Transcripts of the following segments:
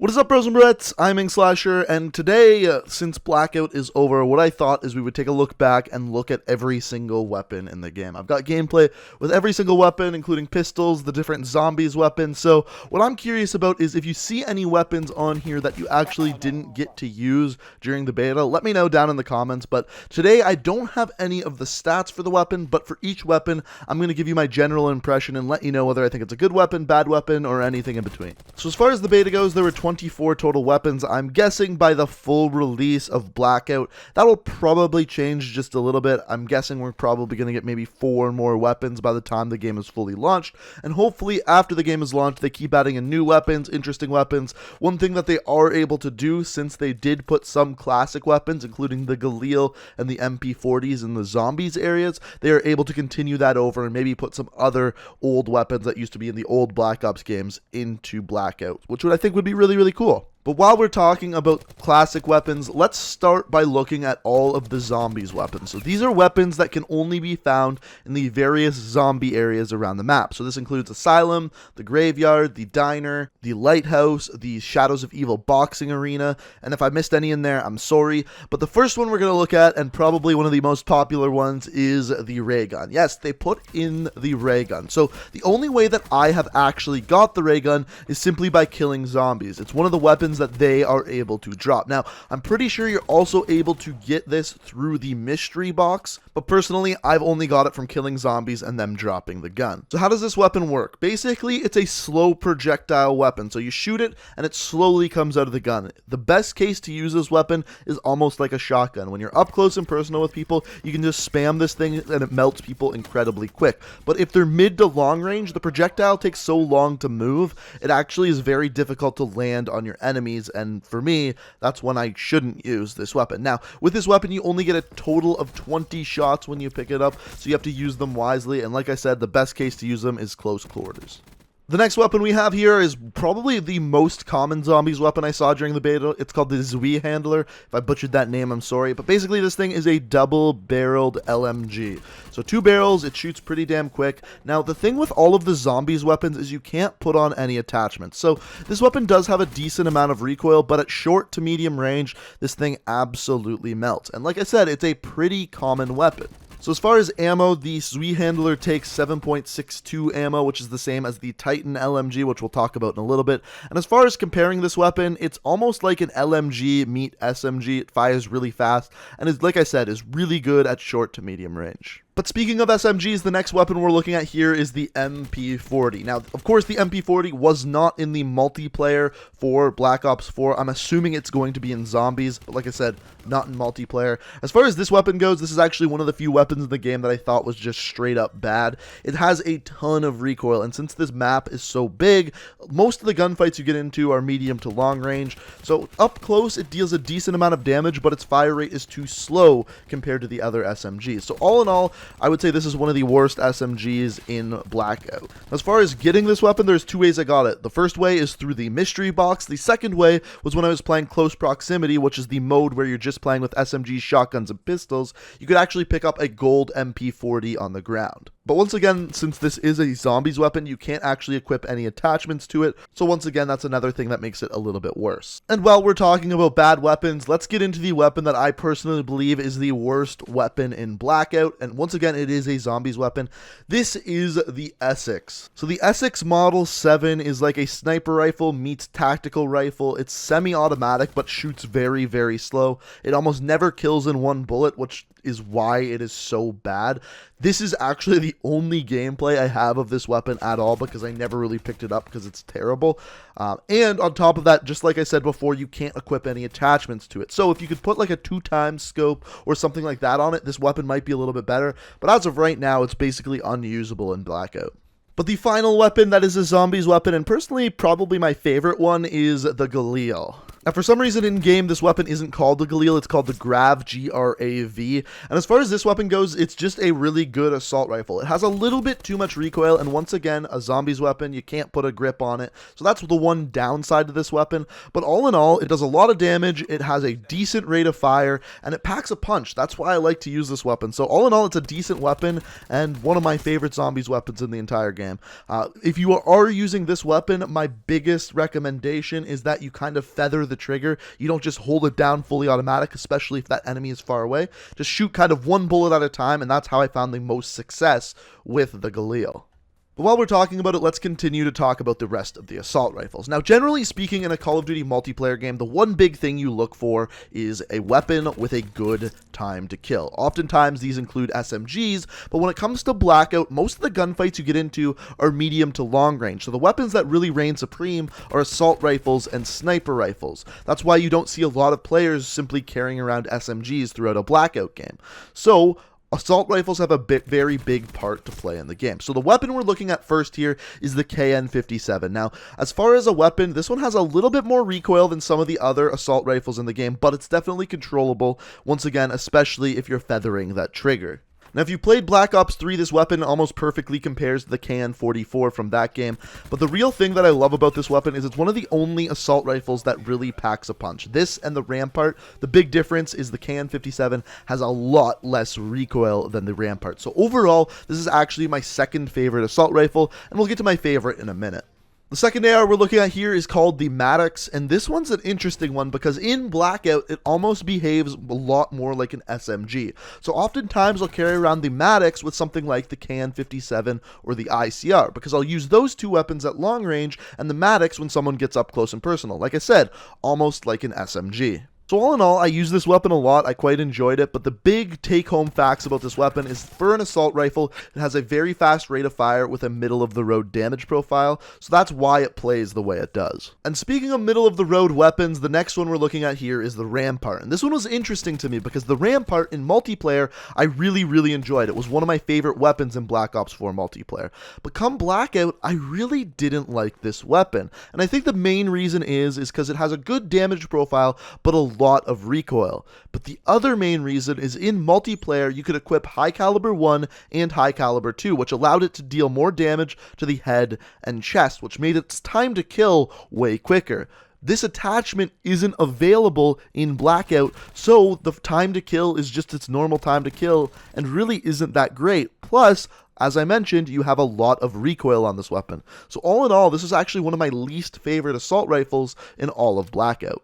What is up, bros and brettes? I'm Inkslasher, and today, since Blackout is over, what I thought is we would take a look back and look at every single weapon in the game. I've got gameplay with every single weapon, including pistols, the different zombies weapons, so what I'm curious about is if you see any weapons on here that you actually didn't get to use during the beta, let me know down in the comments. But today, I don't have any of the stats for the weapon, but for each weapon, I'm going to give you my general impression and let you know whether I think it's a good weapon, bad weapon, or anything in between. So as far as the beta goes, there were 24 total weapons. I'm guessing by the full release of Blackout, that will probably change just a little bit. I'm guessing we're probably going to get maybe 4 more weapons by the time the game is fully launched, and hopefully after the game is launched, they keep adding in new weapons, interesting weapons. One thing that they are able to do, since they did put some classic weapons, including the Galil and the MP40s in the zombies areas, they are able to continue that over and maybe put some other old weapons that used to be in the old Black Ops games into Blackout, which I think would be really, really cool. But while we're talking about classic weapons, let's start by looking at all of the zombies weapons. So these are weapons that can only be found in the various zombie areas around the map. So this includes Asylum, the Graveyard, the Diner, the Lighthouse, the Shadows of Evil boxing arena, and if I missed any in there, I'm sorry. But the first one we're going to look at, and probably one of the most popular ones, is the Raygun. Yes, they put in the Raygun. So the only way that I have actually got the Raygun is simply by killing zombies. It's one of the weapons that they are able to drop. Now, I'm pretty sure you're also able to get this through the mystery box, but personally, I've only got it from killing zombies and them dropping the gun. So how does this weapon work? Basically, it's a slow projectile weapon. So you shoot it and it slowly comes out of the gun. The best case to use this weapon is almost like a shotgun. When you're up close and personal with people, you can just spam this thing and it melts people incredibly quick. But if they're mid to long range, the projectile takes so long to move, it actually is very difficult to land on your enemies, and for me, that's when I shouldn't use this weapon. Now, with this weapon, you only get a total of 20 shots when you pick it up, so you have to use them wisely, and like I said, the best case to use them is close quarters. The next weapon we have here is probably the most common zombies weapon I saw during the beta. It's called the Zoobi Handler. If I butchered that name, I'm sorry. But basically, this thing is a double-barreled LMG. So 2 barrels, it shoots pretty damn quick. Now, the thing with all of the zombies weapons is you can't put on any attachments. So this weapon does have a decent amount of recoil, but at short to medium range, this thing absolutely melts. And like I said, it's a pretty common weapon. So as far as ammo, the Zoobi Handler takes 7.62 ammo, which is the same as the Titan LMG, which we'll talk about in a little bit. And as far as comparing this weapon, it's almost like an LMG meet SMG. It fires really fast, and is, like I said, is really good at short to medium range. But speaking of SMGs, the next weapon we're looking at here is the MP40. Now, of course, the MP40 was not in the multiplayer for Black Ops 4. I'm assuming it's going to be in zombies, but like I said, not in multiplayer. As far as this weapon goes, this is actually one of the few weapons in the game that I thought was just straight up bad. It has a ton of recoil, and since this map is so big, most of the gunfights you get into are medium to long range. So up close, it deals a decent amount of damage, but its fire rate is too slow compared to the other SMGs. So all in all, I would say this is one of the worst SMGs in Blackout. As far as getting this weapon, there's 2 ways I got it. The first way is through the mystery box. The second way was when I was playing close proximity, which is the mode where you're just playing with SMGs, shotguns, and pistols. You could actually pick up a gold MP40 on the ground. But once again, since this is a zombies weapon, you can't actually equip any attachments to it. So once again, that's another thing that makes it a little bit worse. And while we're talking about bad weapons, let's get into the weapon that I personally believe is the worst weapon in Blackout. And once again, it is a zombies weapon. This is the Essex. So the Essex Model 7 is like a sniper rifle meets tactical rifle. It's semi-automatic, but shoots very, very slow. It almost never kills in one bullet, which is why it is so bad. This is actually the only gameplay I have of this weapon at all, because I never really picked it up because it's terrible. And on top of that, just like I said before, you can't equip any attachments to it. So if you could put like a 2x scope or something like that on it, this weapon might be a little bit better. But as of right now, it's basically unusable in Blackout. But the final weapon that is a zombies weapon, and personally probably my favorite one, is the Galil. Now, for some reason in-game, this weapon isn't called the Galil, it's called the Grav, G-R-A-V. And as far as this weapon goes, it's just a really good assault rifle. It has a little bit too much recoil, and once again, a zombie's weapon, you can't put a grip on it. So that's the one downside to this weapon. But all in all, it does a lot of damage, it has a decent rate of fire, and it packs a punch. That's why I like to use this weapon. So all in all, it's a decent weapon, and one of my favorite zombies weapons in the entire game. If you are using this weapon, my biggest recommendation is that you kind of feather the trigger. You don't just hold it down fully automatic, especially if that enemy is far away. Just shoot kind of one bullet at a time, and that's how I found the most success with the Galil. But while we're talking about it, let's continue to talk about the rest of the assault rifles. Now, generally speaking, in a Call of Duty multiplayer game, the one big thing you look for is a weapon with a good time to kill. Oftentimes, these include SMGs, but when it comes to Blackout, most of the gunfights you get into are medium to long range. So the weapons that really reign supreme are assault rifles and sniper rifles. That's why you don't see a lot of players simply carrying around SMGs throughout a Blackout game. So assault rifles have a very big part to play in the game. So the weapon we're looking at first here is the KN-57. Now, as far as a weapon, this one has a little bit more recoil than some of the other assault rifles in the game, but it's definitely controllable, once again, especially if you're feathering that trigger. Now, if you played Black Ops 3, this weapon almost perfectly compares to the KN-44 from that game, but the real thing that I love about this weapon is it's one of the only assault rifles that really packs a punch. This and the Rampart, the big difference is the KN-57 has a lot less recoil than the Rampart. So overall, this is actually my second favorite assault rifle, and we'll get to my favorite in a minute. The second AR we're looking at here is called the Maddox, and this one's an interesting one because in Blackout, it almost behaves a lot more like an SMG. So oftentimes I'll carry around the Maddox with something like the KN-57 or the ICR, because I'll use those two weapons at long range and the Maddox when someone gets up close and personal. Like I said, almost like an SMG. So all in all, I use this weapon a lot, I quite enjoyed it, but the big take-home facts about this weapon is for an assault rifle, it has a very fast rate of fire with a middle-of-the-road damage profile, so that's why it plays the way it does. And speaking of middle-of-the-road weapons, the next one we're looking at here is the Rampart, and this one was interesting to me because the Rampart in multiplayer, I really enjoyed. It was one of my favorite weapons in Black Ops 4 multiplayer, but come Blackout, I really didn't like this weapon, and I think the main reason is because it has a good damage profile, but a lot of recoil. But the other main reason is in multiplayer you could equip high caliber 1 and high caliber 2, which allowed it to deal more damage to the head and chest, which made its time to kill way quicker. This attachment isn't available in Blackout, so the time to kill is just its normal time to kill and really isn't that great. Plus, as I mentioned, you have a lot of recoil on this weapon. So all in all, this is actually one of my least favorite assault rifles in all of Blackout.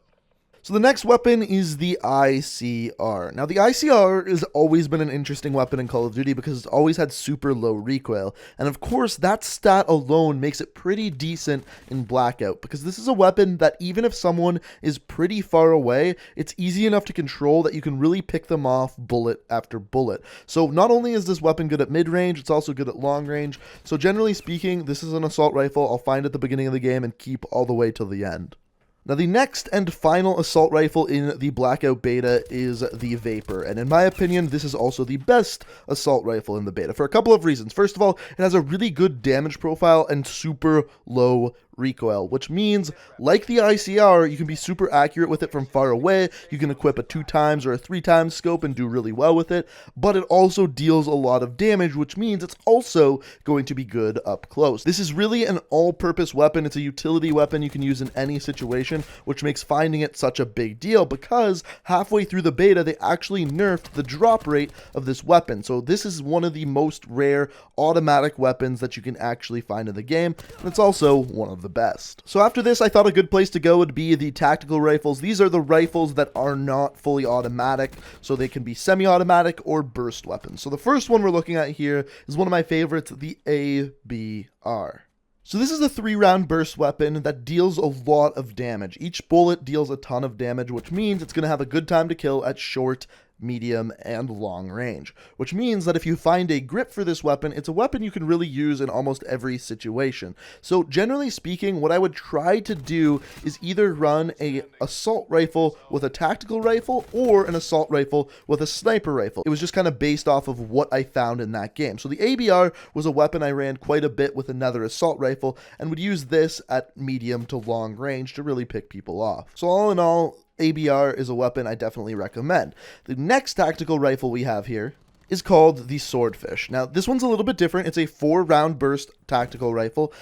So the next weapon is the ICR. Now the ICR has always been an interesting weapon in Call of Duty because it's always had super low recoil. And of course that stat alone makes it pretty decent in Blackout because this is a weapon that even if someone is pretty far away, it's easy enough to control that you can really pick them off bullet after bullet. So not only is this weapon good at mid-range, it's also good at long range. So generally speaking, this is an assault rifle I'll find at the beginning of the game and keep all the way till the end. Now the next and final assault rifle in the Blackout beta is the Vapor, and in my opinion this is also the best assault rifle in the beta for a couple of reasons. First of all, it has a really good damage profile and super low recoil, which means like the ICR, you can be super accurate with it from far away. You can equip a 2x or a 3x scope and do really well with it, but it also deals a lot of damage, which means it's also going to be good up close. This is really an all-purpose weapon. It's a utility weapon you can use in any situation, which makes finding it such a big deal because halfway through the beta they actually nerfed the drop rate of this weapon. So this is one of the most rare automatic weapons that you can actually find in the game, and it's also one of the best. So after this, I thought a good place to go would be the tactical rifles. These are the rifles that are not fully automatic, so they can be semi-automatic or burst weapons. So the first one we're looking at here is one of my favorites, the ABR. So this is a 3-round burst weapon that deals a lot of damage. Each bullet deals a ton of damage, which means it's going to have a good time to kill at short medium, and long range, which means that if you find a grip for this weapon, it's a weapon you can really use in almost every situation. So generally speaking, what I would try to do is either run a assault rifle with a tactical rifle or an assault rifle with a sniper rifle. It was just kind of based off of what I found in that game. So the ABR was a weapon I ran quite a bit with another assault rifle and would use this at medium to long range to really pick people off. So all in all, ABR is a weapon I definitely recommend. The next tactical rifle we have here is called the Swordfish. Now, this one's a little bit different. It's a 4-round burst tactical rifle.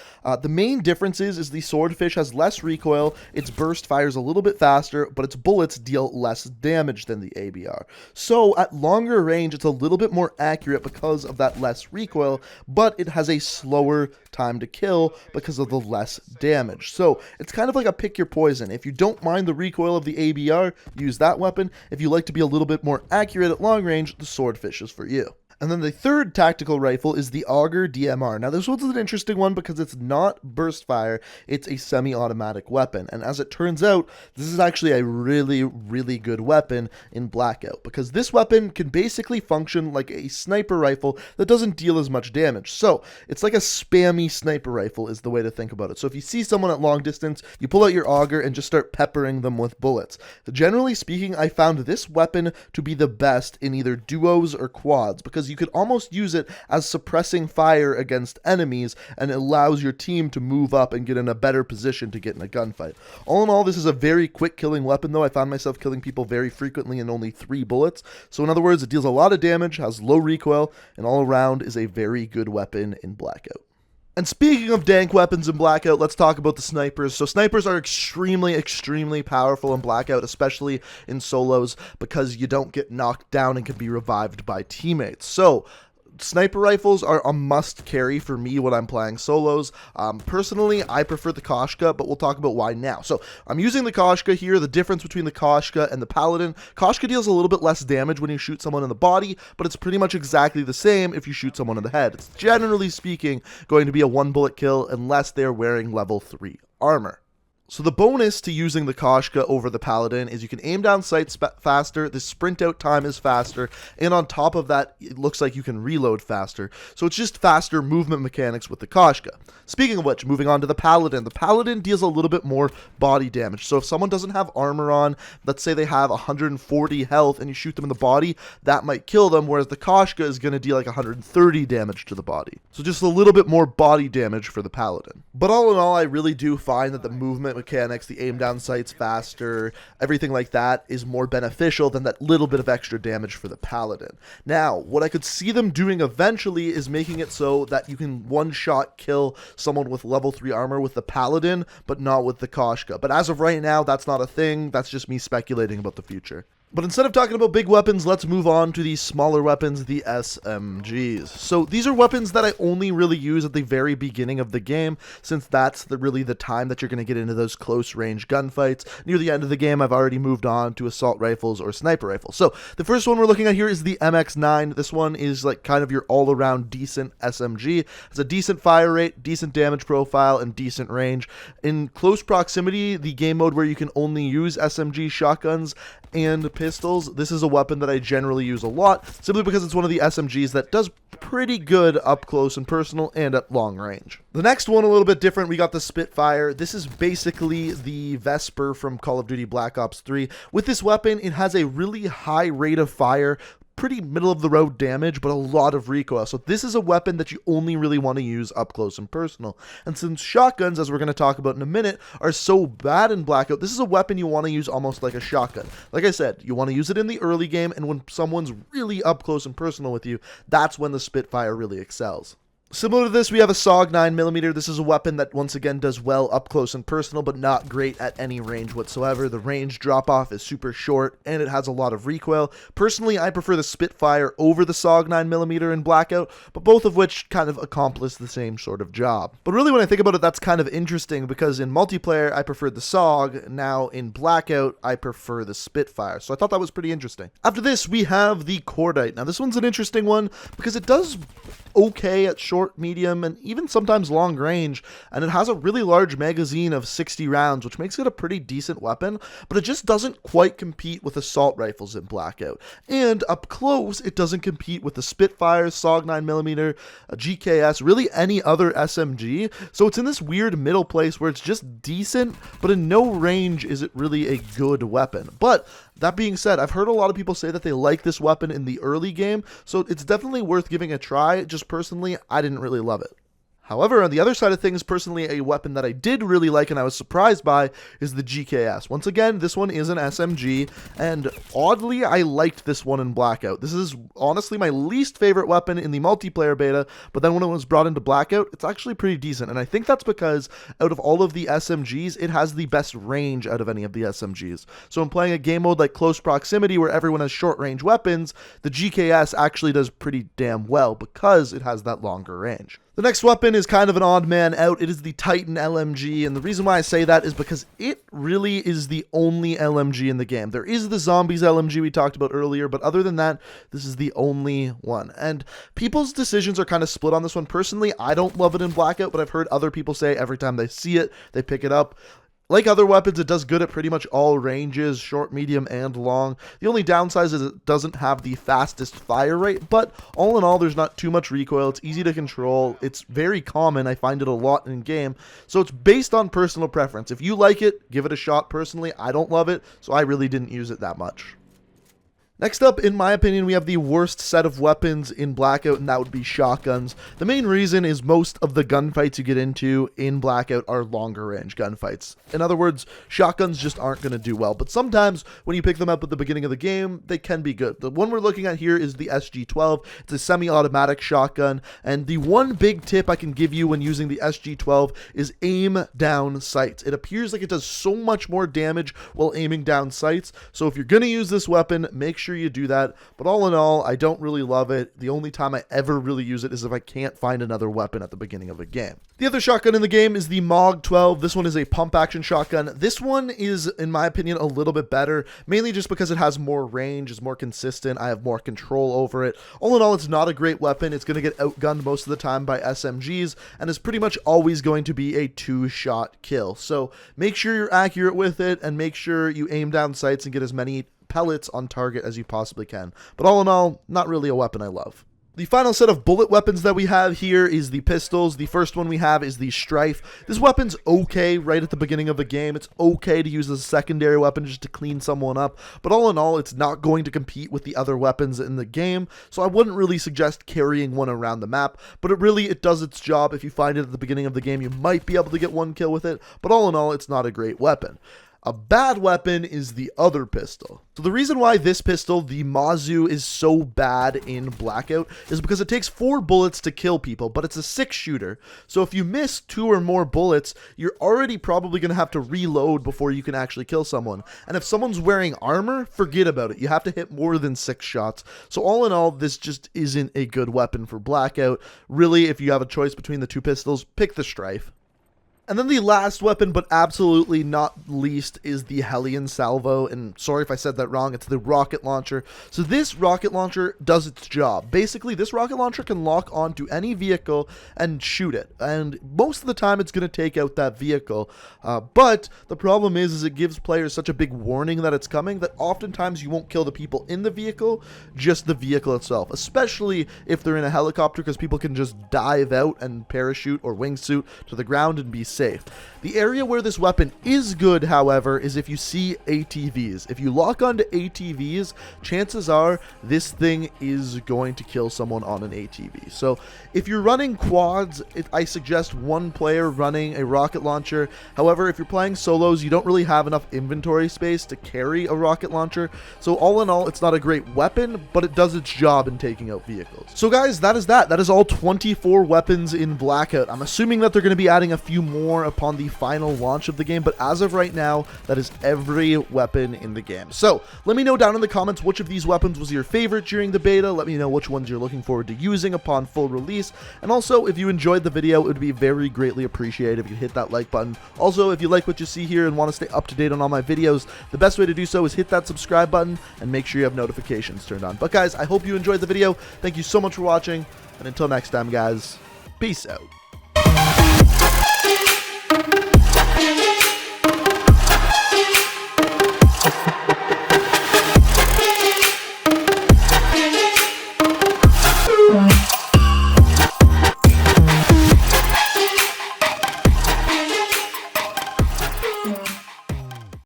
The main difference is the Swordfish has less recoil, its burst fires a little bit faster, but its bullets deal less damage than the ABR. So, at longer range, it's a little bit more accurate because of that less recoil, but it has a slower time to kill because of the less damage. So, it's kind of like a pick your poison. If you don't mind the recoil of the ABR, use that weapon. If you like to be a little bit more accurate at long range, the Swordfish is for you. And then the third tactical rifle is the Augur Dmr. Now, this one's an interesting one because it's not burst fire, it's a semi-automatic weapon. And as it turns out, this is actually a really, really good weapon in Blackout because this weapon can basically function like a sniper rifle that doesn't deal as much damage. So, it's like a spammy sniper rifle is the way to think about it. So, if you see someone at long distance, you pull out your auger and just start peppering them with bullets. Generally speaking, I found this weapon to be the best in either duos or quads because you could almost use it as suppressing fire against enemies, and it allows your team to move up and get in a better position to get in a gunfight. All in all, this is a very quick killing weapon, though. I found myself killing people very frequently in only 3 bullets. So in other words, it deals a lot of damage, has low recoil, and all around is a very good weapon in Blackout. And speaking of dank weapons in Blackout, let's talk about the snipers. So snipers are extremely powerful in Blackout, especially in solos, because you don't get knocked down and can be revived by teammates. So sniper rifles are a must carry for me when I'm playing solos. Personally, I prefer the Koshka, but we'll talk about why now. So I'm using the Koshka here. The difference between the Koshka and the Paladin: Koshka deals a little bit less damage when you shoot someone in the body, but it's pretty much exactly the same if you shoot someone in the head. It's generally speaking going to be a 1-bullet kill unless they're wearing level 3 armor. So the bonus to using the Koshka over the Paladin is you can aim down sights faster, the sprint out time is faster, and on top of that, it looks like you can reload faster. So it's just faster movement mechanics with the Koshka. Speaking of which, moving on to the Paladin deals a little bit more body damage. So if someone doesn't have armor on, let's say they have 140 health and you shoot them in the body, that might kill them, whereas the Koshka is going to deal like 130 damage to the body. So just a little bit more body damage for the Paladin. But all in all, I really do find that the movement mechanics, the aim down sights faster, everything like that is more beneficial than that little bit of extra damage for the Paladin. Now, what I could see them doing eventually is making it so that you can one-shot kill someone with level 3 armor with the Paladin, but not with the Koshka. But as of right now, that's not a thing. That's just me speculating about the future. But instead of talking about big weapons, let's move on to these smaller weapons, the SMGs. So these are weapons that I only really use at the very beginning of the game, since that's really the time that you're going to get into those close range gunfights. Near the end of the game, I've already moved on to assault rifles or sniper rifles. So the first one we're looking at here is the MX9. This one is like kind of your all-around decent SMG. It's a decent fire rate, decent damage profile, and decent range. In close proximity, the game mode where you can only use SMG shotguns and pistols, this is a weapon that I generally use a lot, simply because it's one of the SMGs that does pretty good up close and personal and at long range. The next one, a little bit different, we got the Spitfire. This is basically the Vesper from Call of Duty Black Ops 3. With this weapon, it has a really high rate of fire, pretty middle of the road damage, but a lot of recoil. So this is a weapon that you only really want to use up close and personal. And since shotguns, as we're going to talk about in a minute, are so bad in Blackout, this is a weapon you want to use almost like a shotgun. Like I said, you want to use it in the early game, and when someone's really up close and personal with you, that's when the Spitfire really excels. Similar to this, we have a Sog 9mm. This is a weapon that once again does well up close and personal, but not great at any range whatsoever. The range drop-off is super short, and it has a lot of recoil. Personally, I prefer the Spitfire over the Sog 9mm in Blackout, but both of which kind of accomplish the same sort of job. But really, when I think about it, that's kind of interesting, because in multiplayer, I preferred the Sog. Now, in Blackout, I prefer the Spitfire. So I thought that was pretty interesting. After this, we have the Cordite. Now, this one's an interesting one, because it does okay at short short, medium, and even sometimes long range, and it has a really large magazine of 60 rounds, which makes it a pretty decent weapon, but it just doesn't quite compete with assault rifles in Blackout. And up close, it doesn't compete with the Spitfire, Sog 9mm, a GKS, really any other SMG, so it's in this weird middle place where it's just decent, but in no range is it really a good weapon. But that being said, I've heard a lot of people say that they like this weapon in the early game, so it's definitely worth giving a try. Just personally, I didn't really love it. However, on the other side of things, personally, a weapon that I did really like and I was surprised by is the GKS. Once again, this one is an SMG, and oddly, I liked this one in Blackout. This is honestly my least favorite weapon in the multiplayer beta, but then when it was brought into Blackout, it's actually pretty decent, and I think that's because out of all of the SMGs, it has the best range out of any of the SMGs. So in playing a game mode like Close Proximity, where everyone has short-range weapons, the GKS actually does pretty damn well because it has that longer range. The next weapon is kind of an odd man out. It is the Titan LMG, and the reason why I say that is because it really is the only LMG in the game. There is the Zombies LMG we talked about earlier, but other than that, this is the only one. And people's decisions are kind of split on this one. Personally, I don't love it in Blackout, but I've heard other people say every time they see it, they pick it up. Like other weapons, it does good at pretty much all ranges, short, medium, and long. The only downside is it doesn't have the fastest fire rate, but all in all, there's not too much recoil. It's easy to control. It's very common. I find it a lot in game. So it's based on personal preference. If you like it, give it a shot. Personally, I don't love it, so I really didn't use it that much. Next up, in my opinion, we have the worst set of weapons in Blackout, and that would be shotguns. The main reason is most of the gunfights you get into in Blackout are longer range gunfights. In other words, shotguns just aren't going to do well, but sometimes when you pick them up at the beginning of the game, they can be good. The one we're looking at here is the SG-12. It's a semi-automatic shotgun, and the one big tip I can give you when using the SG-12 is aim down sights. It appears like it does so much more damage while aiming down sights, so if you're going to use this weapon, make sure you do that. But all in all, I don't really love it. The only time I ever really use it is if I can't find another weapon at the beginning of a game. The other shotgun in the game is the MOG 12. This one is a pump action shotgun. This one is, in my opinion, a little bit better, mainly just because it has more range, is more consistent, I have more control over it. All in all, it's not a great weapon. It's going to get outgunned most of the time by SMGs, and is pretty much always going to be a two-shot kill. So make sure you're accurate with it, and make sure you aim down sights and get as many pellets on target as you possibly can. But all in all, not really a weapon I love. The final set of bullet weapons that we have here is the pistols. The first one we have is the Strife. This weapon's okay right at the beginning of the game. It's okay to use as a secondary weapon just to clean someone up, but all in all, it's not going to compete with the other weapons in the game, so I wouldn't really suggest carrying one around the map, but it does its job. If you find it at the beginning of the game, you might be able to get one kill with it, but all in all, it's not a great weapon. A bad weapon is the other pistol. So the reason why this pistol, the Mazu, is so bad in Blackout is because it takes 4 bullets to kill people, but it's a 6-shooter. So if you miss 2 or more bullets, you're already probably going to have to reload before you can actually kill someone. And if someone's wearing armor, forget about it. You have to hit more than 6 shots. So all in all, this just isn't a good weapon for Blackout. Really, if you have a choice between the two pistols, pick the Strife. And then the last weapon, but absolutely not least, is the Hellion Salvo, and sorry if I said that wrong, it's the rocket launcher. So this rocket launcher does its job. Basically, this rocket launcher can lock onto any vehicle and shoot it, and most of the time it's going to take out that vehicle, but the problem is it gives players such a big warning that it's coming that oftentimes you won't kill the people in the vehicle, just the vehicle itself, especially if they're in a helicopter, because people can just dive out and parachute or wingsuit to the ground and be safe. The area where this weapon is good, however, is if you see ATVs. If you lock onto ATVs, chances are this thing is going to kill someone on an ATV. So if you're running quads, I suggest one player running a rocket launcher. However, if you're playing solos, you don't really have enough inventory space to carry a rocket launcher. So all in all, it's not a great weapon, but it does its job in taking out vehicles. So guys, that is that. That is all 24 weapons in Blackout. I'm assuming that they're going to be adding a few more upon the final launch of the game, but as of right now, that is every weapon in the game. So let me know down in the comments which of these weapons was your favorite during the beta. Let me know which ones you're looking forward to using upon full release, and also if you enjoyed the video, it would be very greatly appreciated if you hit that like button. Also, if you like what you see here and want to stay up to date on all my videos, the best way to do so is hit that subscribe button and make sure you have notifications turned on. But guys, I hope you enjoyed the video. Thank you so much for watching, and until next time, guys, Peace out.